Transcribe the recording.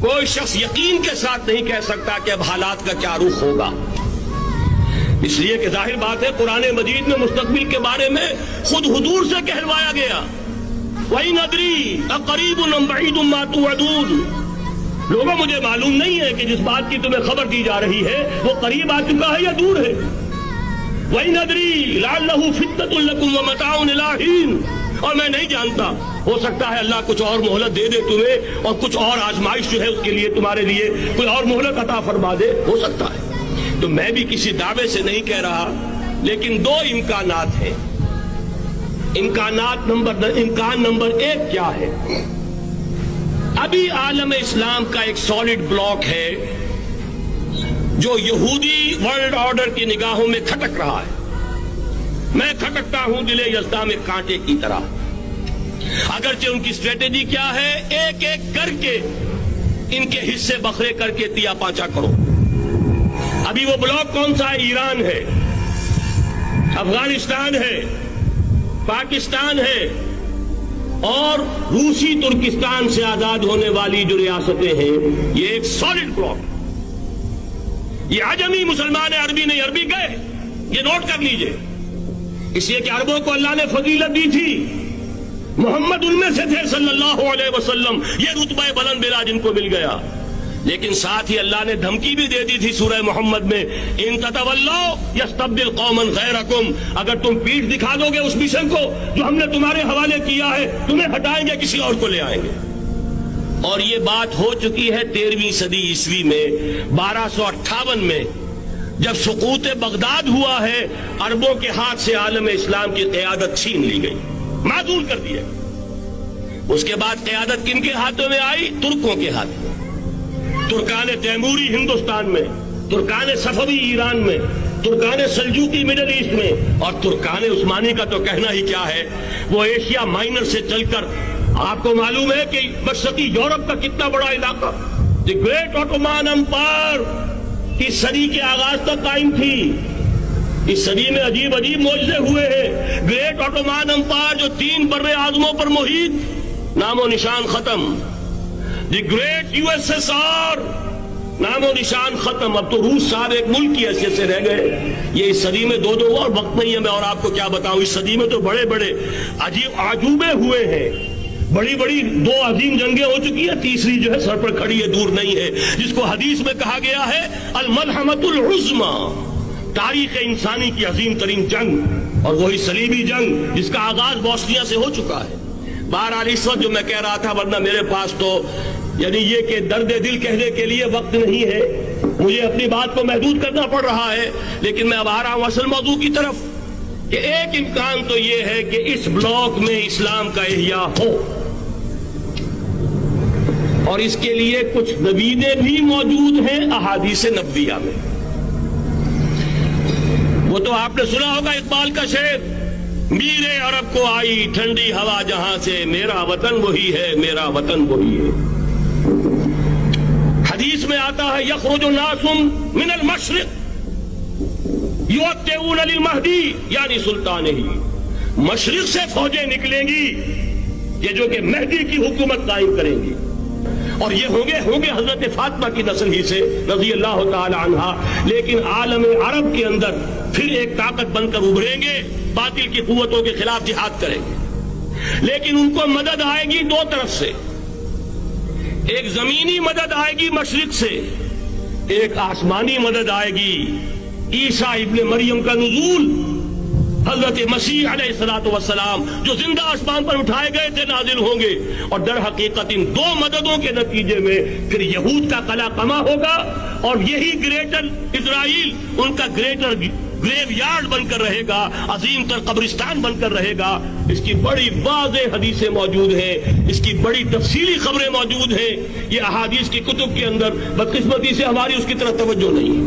کوئی شخص یقین کے ساتھ نہیں کہہ سکتا کہ اب حالات کا کیا رخ ہوگا، اس لیے کہ ظاہر بات ہے قرآن مجید میں مستقبل کے بارے میں خود حضور سے کہلوایا گیا، وَإِنْ أَدْرِي أَقَرِيبٌ أَمْ بَعِيدٌ مَا تُوعَدُونَ۔ لوگوں مجھے معلوم نہیں ہے کہ جس بات کی تمہیں خبر دی جا رہی ہے وہ قریب آ چکا ہے یا دور ہے۔ وَإِنْ أَدْرِي لَعَلَّهُ فِتْنَةٌ لَكُمْ وَمَتَاعٌ إِلَىٰ حِينٍ، اور میں نہیں جانتا، ہو سکتا ہے اللہ کچھ اور مہلت دے دے تمہیں اور کچھ اور آزمائش جو ہے اس کے لیے تمہارے لیے کوئی اور مہلت عطا فرما دے، ہو سکتا ہے۔ تو میں بھی کسی دعوے سے نہیں کہہ رہا، لیکن دو امکانات ہیں۔ امکان نمبر ایک کیا ہے؟ ابھی عالم اسلام کا ایک سالڈ بلاک ہے جو یہودی ورلڈ آرڈر کی نگاہوں میں کھٹک رہا ہے۔ میں کھٹکتا ہوں دل یزداں میں کانٹے کی طرح۔ اگرچہ ان کی اسٹریٹجی کیا ہے، ایک ایک کر کے ان کے حصے بکھرے کر کے تیا پانچا کرو۔ ابھی وہ بلاک کون سا ہے؟ ایران ہے، افغانستان ہے، پاکستان ہے اور روسی ترکستان سے آزاد ہونے والی جو ریاستیں ہیں، یہ ایک سالڈ بلاک۔ یہ عجمی مسلمان عربی نہیں، عربی گئے، یہ نوٹ کر لیجئے، اس لیے کہ عربوں کو اللہ نے فضیلت دی تھی، محمد ان میں سے تھے صلی اللہ علیہ وسلم، یہ رتبہ بلند بلا جن کو مل گیا۔ لیکن ساتھ ہی اللہ نے دھمکی بھی دے دی تھی سورہ محمد میں، ان تتولوا یستبدل قوما غیرکم، اگر تم پیٹھ دکھا دو گے اس مشن کو جو ہم نے تمہارے حوالے کیا ہے، تمہیں ہٹائیں گے، کسی اور کو لے آئیں گے۔ اور یہ بات ہو چکی ہے 13ویں صدی عیسوی میں، 1258 میں جب سقوط بغداد ہوا ہے، عربوں کے ہاتھ سے عالم اسلام کی قیادت چھین لی گئی، معزول کر دیا۔ اس کے بعد قیادت کن کے ہاتھوں میں آئی؟ ترکوں کے ہاتھ میں۔ ترکان تیموری ہندوستان میں، ترکان صفوی ایران میں، ترکان سلجوقی مڈل ایسٹ میں، اور ترکان عثمانی کا تو کہنا ہی کیا ہے، وہ ایشیا مائنر سے چل کر آپ کو معلوم ہے کہ مشرقی یورپ کا کتنا بڑا علاقہ، دی گریٹ آٹومان امپائر اس صدی کے آغاز تک قائم تھی۔ اس صدی میں عجیب عجیب معجزے ہوئے ہیں۔ گریٹ آٹومان امپائر جو 3 بر اعظموں پر محیط، نام و نشان ختم۔ The great U S S R, نام و نشان ختم۔ اب تو روس صاحب ایک ملک کی حیثیت سے رہ گئے۔ یہ اس صدی میں دو اور وقت نہیں ہے میں اور آپ کو کیا بتاؤں، اس صدی میں تو بڑے بڑے عجیب عجوبے ہوئے ہیں، بڑی بڑی 2 عظیم جنگیں ہو چکی ہیں، تیسری جو ہے سر پر کھڑی ہے، دور نہیں ہے، جس کو حدیث میں کہا گیا ہے الملحمۃ العظمی، تاریخ انسانی کی عظیم ترین جنگ، اور وہی صلیبی جنگ جس کا آغاز بوسنیا سے ہو چکا ہے۔ بہرحال اس وقت جو میں کہہ رہا تھا، ورنہ میرے پاس تو یعنی یہ کہ درد دل کہنے کے لیے وقت نہیں ہے، مجھے اپنی بات کو محدود کرنا پڑ رہا ہے، لیکن میں اب آ رہا ہوں اصل موضوع کی طرف، کہ ایک امکان تو یہ ہے کہ اس بلاک میں اسلام کا احیاء ہو، اور اس کے لیے کچھ نویدیں بھی موجود ہیں احادیث نبویہ میں۔ وہ تو آپ نے سنا ہوگا اقبال کا شعر، میرے عرب کو آئی ٹھنڈی ہوا جہاں سے، میرا وطن وہی ہے، میرا وطن وہی ہے۔ حدیث میں آتا ہے یخرج الناس من المشرق یؤتون للمہدی، یعنی سلطان ہی، مشرق سے فوجیں نکلیں گی یہ جو کہ مہدی کی حکومت قائم کریں گی، اور یہ ہوں گے حضرت فاطمہ کی نسل ہی سے رضی اللہ تعالی عنہا، لیکن عالم عرب کے اندر پھر ایک طاقت بن کر ابھریں گے، باطل کی قوتوں کے خلاف جہاد کریں گے، لیکن ان کو مدد آئے گی 2 طرف سے، ایک زمینی مدد آئے گی مشرق سے، ایک آسمانی مدد آئے گی، عیسیٰ ابن مریم کا نزول، حضرت مسیح علیہ الصلوۃ والسلام جو زندہ آسمان پر اٹھائے گئے تھے نازل ہوں گے، اور در حقیقت ان 2 مددوں کے نتیجے میں پھر یہود کا قلع قمع ہوگا، اور یہی گریٹر اسرائیل ان کا گریٹر گریو یارڈ بن کر رہے گا، عظیم تر قبرستان بن کر رہے گا۔ اس کی بڑی واضح حدیثیں موجود ہیں، اس کی بڑی تفصیلی خبریں موجود ہیں، یہ احادیث کی کتب کے اندر، بدقسمتی سے ہماری اس کی طرف توجہ نہیں ہے۔